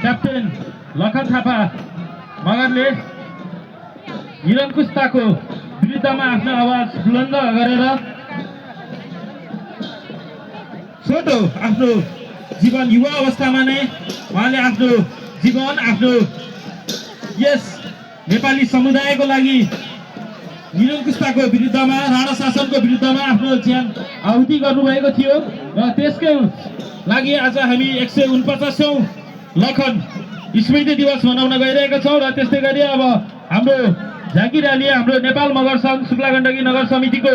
Captain Lakhan Thapa मगरले निरङ्कुशताको विरुद्धमा आफ्नो आवाज बुलन्द गरेर छोटो आफ्नो जीवन युवा अवस्थामा नै उहाँले आफ्नो जीवन आफ्नो यस नेपाली समुदायको लागि निरङ्कुशताको विरुद्धमा राणा शासनको विरुद्धमा आफ्नो ज्यान आहुति गर्नुभएको थियो र त्यसकै लागि आज हामी 149औं लखन स्मृति दिवस मनाउन गइरहेका छौँ र त्यस्तै गरी अब हाम्रो झाँकी र्याली हाम्रो नेपाल मगर सङ्घ शुक्ला गण्डकी नगर समितिको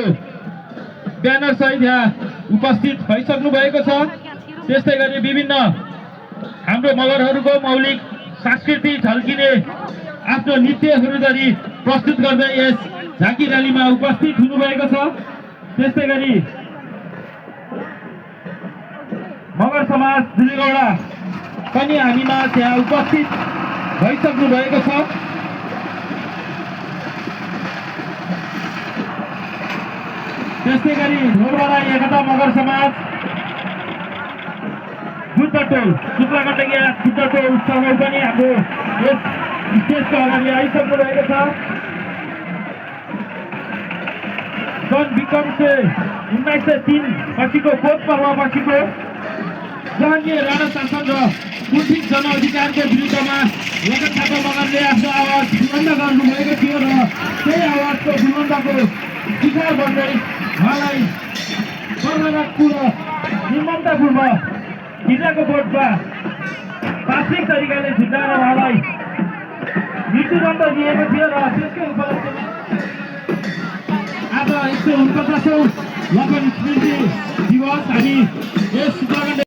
ब्यानर सहित यहाँ उपस्थित भइसक्नु भएको छ। त्यस्तै गरी विभिन्न हाम्रो मगरहरूको मौलिक संस्कृति झल्किने आफ्नो नृत्यहरू गरी प्रस्तुत गर्दै यस झाँकी र्यालीमा उपस्थित हुनुभएको छ। त्यस्तै गरी मगर समाज दुलीगौडा पनि हामीमा त्यहाँ उपस्थित भइसक्नु भएको छ। त्यस्तै गरी ढोरवाडा एकता मगर समाज बुद्धटोल शुक्ला गण्डकी बुद्धटोल उत्सवमा पनि हाम्रो यस स्टेजको अगाडि आइसक्नु भएको छ। सन् विक्रमसे 1903 पछिको खोज पर्व पछिको जहाङ्गीर राणा शासन र कुण्ठित जनअधिकारको विरुद्धमा लखन थापा मगरले आफ्नो आवाज बुलन्द गर्नुभएको थियो र त्यही आवाजको बुलन्दको शिखर बन्दै उहाँलाई कर्नाटकपुर निमन्तापुरमा हिजोको भोटमा वास्तविक तरिकाले झुन्डाएर उहाँलाई मृत्युदण्ड दिएको थियो र त्यसकै उपलक्ष्यमा आज 149औं लखन स्मृति दिवस हामी यस